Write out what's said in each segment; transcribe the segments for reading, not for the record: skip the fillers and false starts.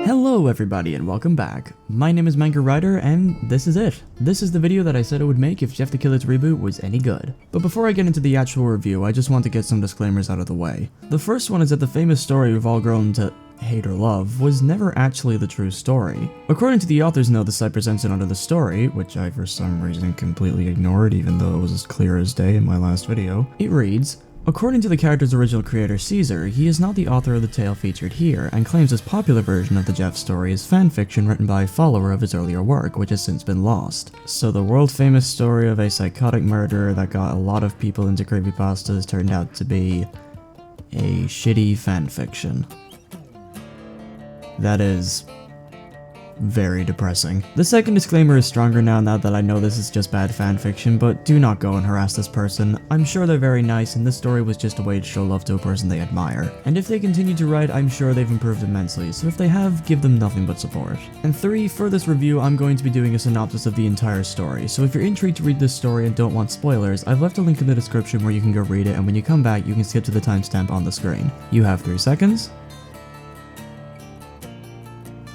Hello everybody and welcome back. My name is Manga Rider and this is it. This is the video that I said I would make if Jeff the Killer's Reboot was any good. But before I get into the actual review, I just want to get some disclaimers out of the way. The first one is that the famous story we've all grown to hate or love was never actually the true story. According to the author's note the site presented under the story, which I for some reason completely ignored even though it was as clear as day in my last video, it reads, according to the character's original creator Caesar, he is not the author of the tale featured here, and claims his popular version of the Jeff story is fanfiction written by a follower of his earlier work, which has since been lost. So the world-famous story of a psychotic murderer that got a lot of people into creepypastas turned out to be a shitty fanfiction. That is very depressing. The second disclaimer is stronger now that I know this is just bad fanfiction, but do not go and harass this person. I'm sure they're very nice and this story was just a way to show love to a person they admire. And if they continue to write, I'm sure they've improved immensely, so if they have, give them nothing but support. And 3, for this review, I'm going to be doing a synopsis of the entire story, so if you're intrigued to read this story and don't want spoilers, I've left a link in the description where you can go read it, and when you come back, you can skip to the timestamp on the screen. You have 3 seconds.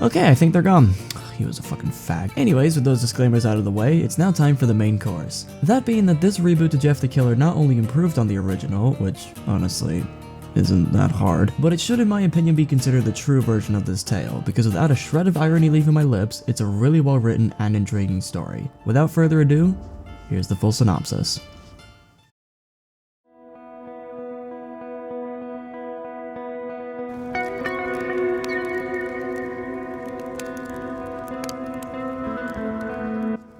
Okay, I think they're gone. He was a fucking fag. Anyways, with those disclaimers out of the way, it's now time for the main course. That being that this reboot to Jeff the Killer not only improved on the original, which, honestly, isn't that hard, but it should in my opinion be considered the true version of this tale, because without a shred of irony leaving my lips, it's a really well written and intriguing story. Without further ado, here's the full synopsis.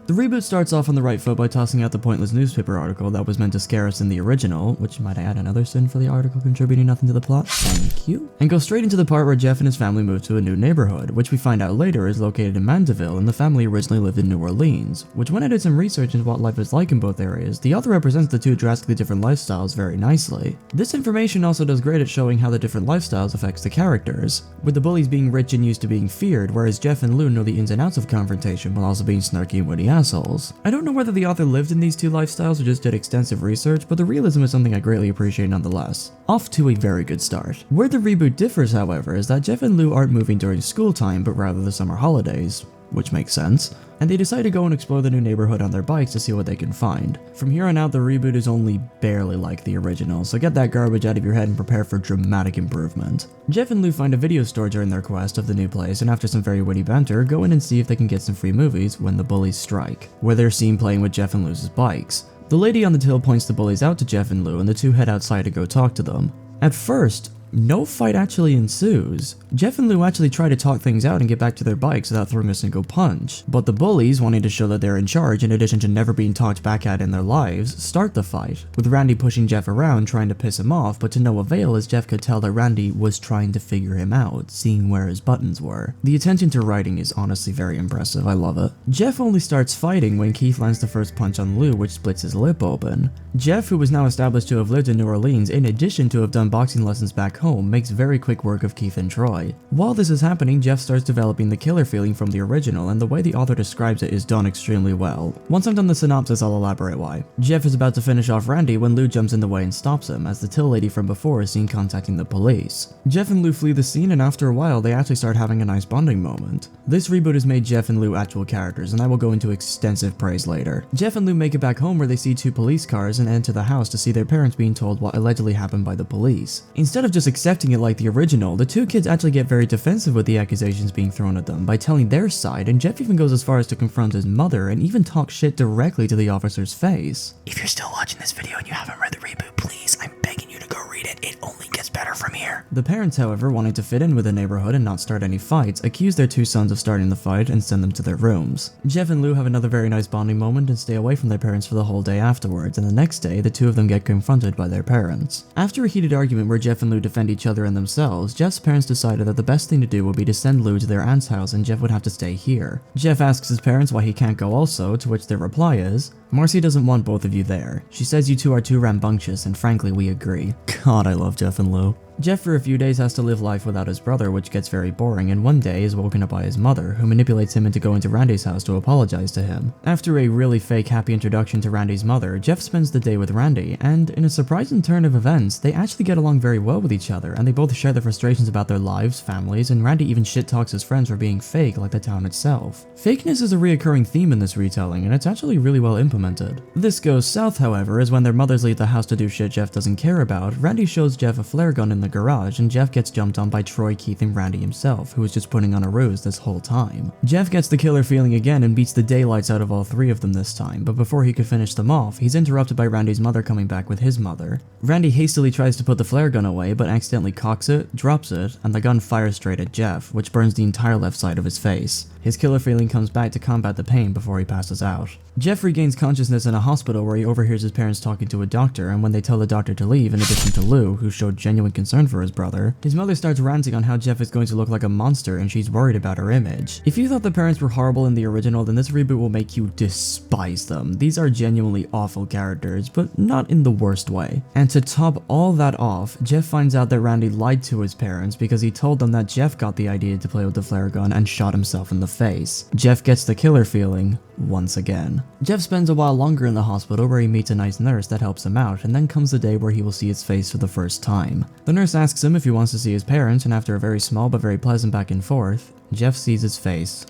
The reboot starts off on the right foot by tossing out the pointless newspaper article that was meant to scare us in the original, which might add another sin for the article contributing nothing to the plot, thank you, and go straight into the part where Jeff and his family move to a new neighborhood, which we find out later is located in Mandeville and the family originally lived in New Orleans, which when I did some research into what life is like in both areas, the author represents the two drastically different lifestyles very nicely. This information also does great at showing how the different lifestyles affects the characters, with the bullies being rich and used to being feared, whereas Jeff and Lou know the ins and outs of confrontation while also being snarky and witty assholes. I don't know whether the author lived in these two lifestyles or just did extensive research, but the realism is something I greatly appreciate nonetheless. Off to a very good start. Where the reboot differs, however, is that Jeff and Lou aren't moving during school time, but rather the summer holidays, which makes sense, and they decide to go and explore the new neighborhood on their bikes to see what they can find. From here on out, the reboot is only barely like the original, so get that garbage out of your head and prepare for dramatic improvement. Jeff and Lou find a video store during their quest of the new place, and after some very witty banter, go in and see if they can get some free movies when the bullies strike, where they're seen playing with Jeff and Lou's bikes. The lady on the till points the bullies out to Jeff and Lou, and the two head outside to go talk to them. At first, no fight actually ensues. Jeff and Lou actually try to talk things out and get back to their bikes without throwing a single punch, but the bullies, wanting to show that they're in charge in addition to never being talked back at in their lives, start the fight, with Randy pushing Jeff around trying to piss him off, but to no avail as Jeff could tell that Randy was trying to figure him out, seeing where his buttons were. The attention to writing is honestly very impressive, I love it. Jeff only starts fighting when Keith lands the first punch on Lou, which splits his lip open. Jeff, who was now established to have lived in New Orleans in addition to have done boxing lessons back home, makes very quick work of Keith and Troy. While this is happening, Jeff starts developing the killer feeling from the original, and the way the author describes it is done extremely well. Once I'm done the synopsis, I'll elaborate why. Jeff is about to finish off Randy when Lou jumps in the way and stops him, as the till lady from before is seen contacting the police. Jeff and Lou flee the scene, and after a while, they actually start having a nice bonding moment. This reboot has made Jeff and Lou actual characters, and I will go into extensive praise later. Jeff and Lou make it back home where they see 2 police cars and enter the house to see their parents being told what allegedly happened by the police. Instead of just accepting it like the original, the two kids actually get very defensive with the accusations being thrown at them by telling their side, and Jeff even goes as far as to confront his mother and even talk shit directly to the officer's face. If you're still watching this video and you haven't read the reboot, please, I'm begging you to go read it. It only gets better from here. The parents, however, wanting to fit in with the neighborhood and not start any fights, accuse their 2 sons of starting the fight and send them to their rooms. Jeff and Lou have another very nice bonding moment and stay away from their parents for the whole day afterwards, and the next day, the 2 of them get confronted by their parents. After a heated argument where Jeff and Lou defend each other and themselves, Jeff's parents decided that the best thing to do would be to send Lou to their aunt's house and Jeff would have to stay here. Jeff asks his parents why he can't go also, to which their reply is, Marcy doesn't want both of you there. She says you two are too rambunctious and frankly we agree. God, I love Jeff and Lou. Jeff for a few days has to live life without his brother, which gets very boring, and one day is woken up by his mother, who manipulates him into going to Randy's house to apologize to him. After a really fake happy introduction to Randy's mother, Jeff spends the day with Randy, and in a surprising turn of events, they actually get along very well with each other, and they both share their frustrations about their lives, families, and Randy even shit talks his friends for being fake like the town itself. Fakeness is a reoccurring theme in this retelling, and it's actually really well implemented. This goes south, however, as when their mothers leave the house to do shit Jeff doesn't care about, Randy shows Jeff a flare gun in the garage, and Jeff gets jumped on by Troy, Keith, and Randy himself, who was just putting on a ruse this whole time. Jeff gets the killer feeling again and beats the daylights out of all three of them this time, but before he could finish them off, he's interrupted by Randy's mother coming back with his mother. Randy hastily tries to put the flare gun away, but accidentally cocks it, drops it, and the gun fires straight at Jeff, which burns the entire left side of his face. His killer feeling comes back to combat the pain before he passes out. Jeff regains consciousness in a hospital where he overhears his parents talking to a doctor, and when they tell the doctor to leave, in addition to Lou, who showed genuine concern for his brother, his mother starts ranting on how Jeff is going to look like a monster and she's worried about her image. If you thought the parents were horrible in the original, then this reboot will make you despise them. These are genuinely awful characters, but not in the worst way. And to top all that off, Jeff finds out that Randy lied to his parents because he told them that Jeff got the idea to play with the flare gun and shot himself in the face. Jeff gets the killer feeling once again. Jeff spends a while longer in the hospital where he meets a nice nurse that helps him out, and then comes the day where he will see his face for the first time. The nurse asks him if he wants to see his parents, and after a very small but very pleasant back and forth, Jeff sees his face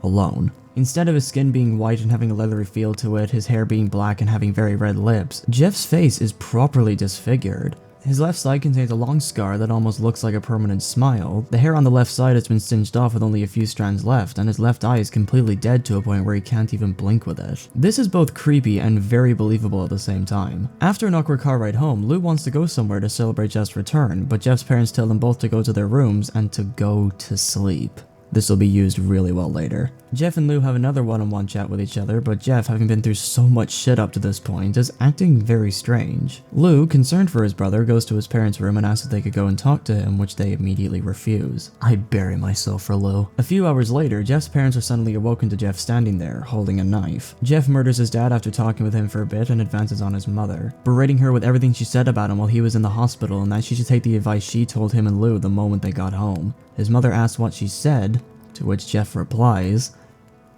alone. Instead of his skin being white and having a leathery feel to it, his hair being black and having very red lips, Jeff's face is properly disfigured. His left side contains a long scar that almost looks like a permanent smile. The hair on the left side has been singed off with only a few strands left, and his left eye is completely dead to a point where he can't even blink with it. This is both creepy and very believable at the same time. After an awkward car ride home, Lou wants to go somewhere to celebrate Jeff's return, but Jeff's parents tell them both to go to their rooms and to go to sleep. This will be used really well later. Jeff and Lou have another one-on-one chat with each other, but Jeff, having been through so much shit up to this point, is acting very strange. Lou, concerned for his brother, goes to his parents' room and asks if they could go and talk to him, which they immediately refuse. I bury myself for Lou. A few hours later, Jeff's parents are suddenly awoken to Jeff standing there, holding a knife. Jeff murders his dad after talking with him for a bit and advances on his mother, berating her with everything she said about him while he was in the hospital and that she should take the advice she told him and Lou the moment they got home. His mother asks what she said, to which Jeff replies,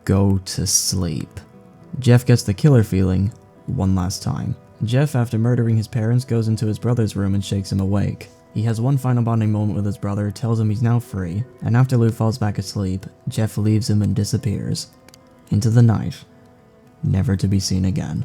"Go to sleep." Jeff gets the killer feeling one last time. Jeff, after murdering his parents, goes into his brother's room and shakes him awake. He has one final bonding moment with his brother, tells him he's now free, and after Lou falls back asleep, Jeff leaves him and disappears into the night, never to be seen again.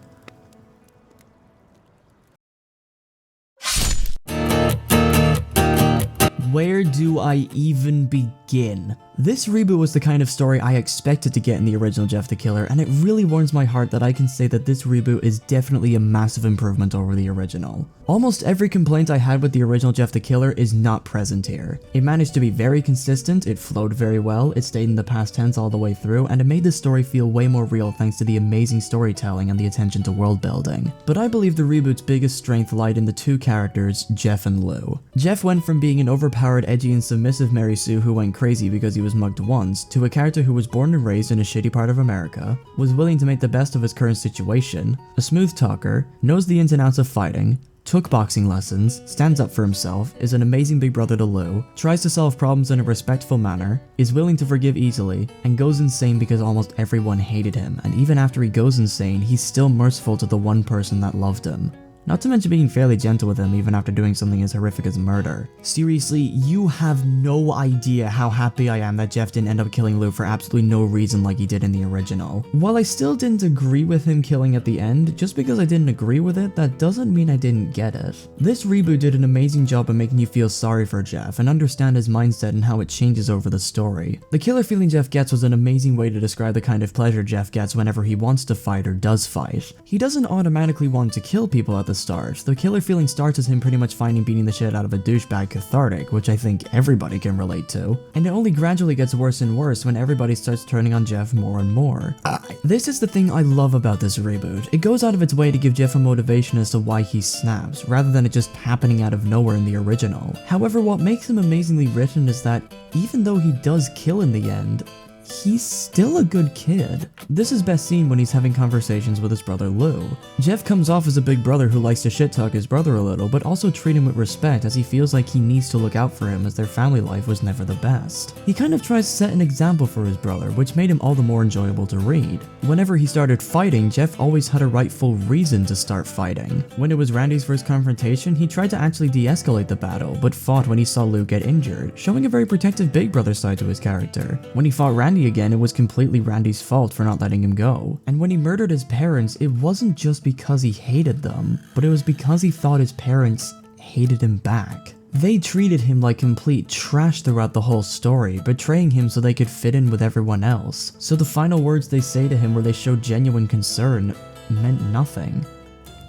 Where do I even begin? This reboot was the kind of story I expected to get in the original Jeff the Killer, and it really warms my heart that I can say that this reboot is definitely a massive improvement over the original. Almost every complaint I had with the original Jeff the Killer is not present here. It managed to be very consistent, it flowed very well, it stayed in the past tense all the way through, and it made the story feel way more real thanks to the amazing storytelling and the attention to world building. But I believe the reboot's biggest strength lied in the two characters, Jeff and Lou. Jeff went from being an overpowered, edgy, and submissive Mary Sue who went crazy because he was mugged once, to a character who was born and raised in a shitty part of America, was willing to make the best of his current situation, a smooth talker, knows the ins and outs of fighting, took boxing lessons, stands up for himself, is an amazing big brother to Lou, tries to solve problems in a respectful manner, is willing to forgive easily, and goes insane because almost everyone hated him, and even after he goes insane, he's still merciful to the one person that loved him. Not to mention being fairly gentle with him even after doing something as horrific as murder. Seriously, you have no idea how happy I am that Jeff didn't end up killing Lou for absolutely no reason like he did in the original. While I still didn't agree with him killing at the end, just because I didn't agree with it, that doesn't mean I didn't get it. This reboot did an amazing job of making you feel sorry for Jeff and understand his mindset and how it changes over the story. The killer feeling Jeff gets was an amazing way to describe the kind of pleasure Jeff gets whenever he wants to fight or does fight. He doesn't automatically want to kill people at the start. The killer feeling starts as him pretty much finding beating the shit out of a douchebag cathartic, which I think everybody can relate to, and it only gradually gets worse and worse when everybody starts turning on Jeff more and more. This is the thing I love about this reboot. It goes out of its way to give Jeff a motivation as to why he snaps, rather than it just happening out of nowhere in the original. However, what makes him amazingly written is that even though he does kill in the end, he's still a good kid. This is best seen when he's having conversations with his brother Lou. Jeff comes off as a big brother who likes to shit talk his brother a little, but also treat him with respect as he feels like he needs to look out for him as their family life was never the best. He kind of tries to set an example for his brother, which made him all the more enjoyable to read. Whenever he started fighting, Jeff always had a rightful reason to start fighting. When it was Randy's first confrontation, he tried to actually de-escalate the battle, but fought when he saw Lou get injured, showing a very protective big brother side to his character. When he fought Randy again, it was completely Randy's fault for not letting him go. And when he murdered his parents, it wasn't just because he hated them, but it was because he thought his parents hated him back. They treated him like complete trash throughout the whole story, betraying him so they could fit in with everyone else. So the final words they say to him where they show genuine concern meant nothing.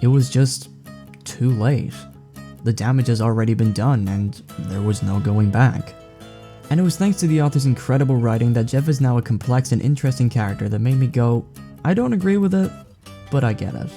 It was just too late. The damage has already been done and there was no going back. And it was thanks to the author's incredible writing that Jeff is now a complex and interesting character that made me go, I don't agree with it, but I get it.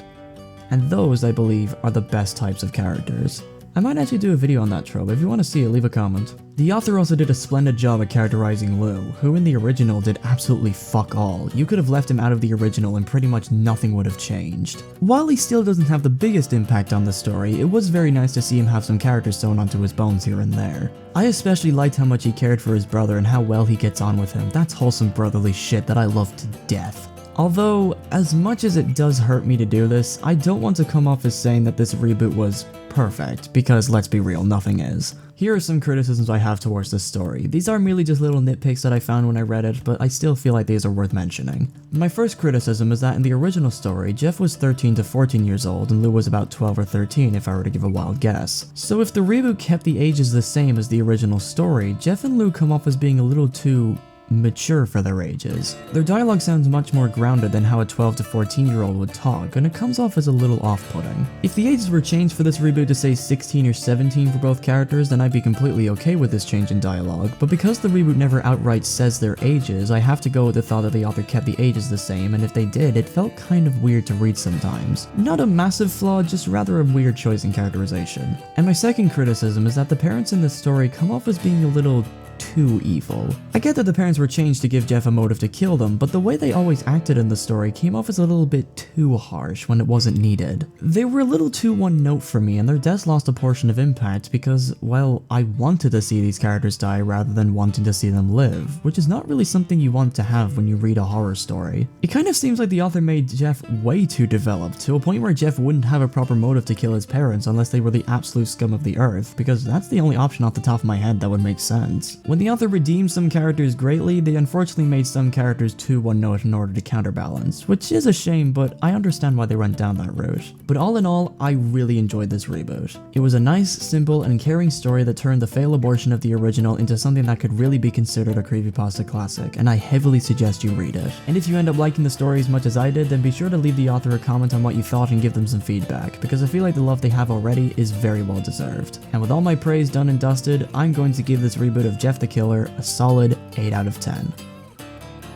And those, I believe, are the best types of characters. I might actually do a video on that trope. If you want to see it, leave a comment. The author also did a splendid job at characterizing Lou, who in the original did absolutely fuck all. You could have left him out of the original and pretty much nothing would have changed. While he still doesn't have the biggest impact on the story, it was very nice to see him have some characters sewn onto his bones here and there. I especially liked how much he cared for his brother and how well he gets on with him. That's wholesome brotherly shit that I love to death. Although, as much as it does hurt me to do this, I don't want to come off as saying that this reboot was perfect, because let's be real, nothing is. Here are some criticisms I have towards this story. These are merely just little nitpicks that I found when I read it, but I still feel like these are worth mentioning. My first criticism is that in the original story, Jeff was 13 to 14 years old and Lou was about 12 or 13 if I were to give a wild guess. So if the reboot kept the ages the same as the original story, Jeff and Lou come off as being a little too mature for their ages. Their dialogue sounds much more grounded than how a 12 to 14-year-old would talk, and it comes off as a little off-putting. If the ages were changed for this reboot to say 16 or 17 for both characters, then I'd be completely okay with this change in dialogue, but because the reboot never outright says their ages, I have to go with the thought that the author kept the ages the same, and if they did, it felt kind of weird to read sometimes. Not a massive flaw, just rather a weird choice in characterization. And my second criticism is that the parents in this story come off as being a little too evil. I get that the parents were changed to give Jeff a motive to kill them, but the way they always acted in the story came off as a little bit too harsh when it wasn't needed. They were a little too one note for me, and their deaths lost a portion of impact because, well, I wanted to see these characters die rather than wanting to see them live, which is not really something you want to have when you read a horror story. It kind of seems like the author made Jeff way too developed, to a point where Jeff wouldn't have a proper motive to kill his parents unless they were the absolute scum of the earth, because that's the only option off the top of my head that would make sense. When the author redeemed some characters greatly, they unfortunately made some characters too one-note in order to counterbalance, which is a shame, but I understand why they went down that route. But all in all, I really enjoyed this reboot. It was a nice, simple, and caring story that turned the failed abortion of the original into something that could really be considered a creepypasta classic, and I heavily suggest you read it. And if you end up liking the story as much as I did, then be sure to leave the author a comment on what you thought and give them some feedback, because I feel like the love they have already is very well deserved. And with all my praise done and dusted, I'm going to give this reboot of Jeff the Killer a solid 8 out of 10.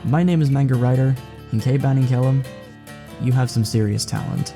My name is Manga Writer, and Banning-Kellum, you have some serious talent.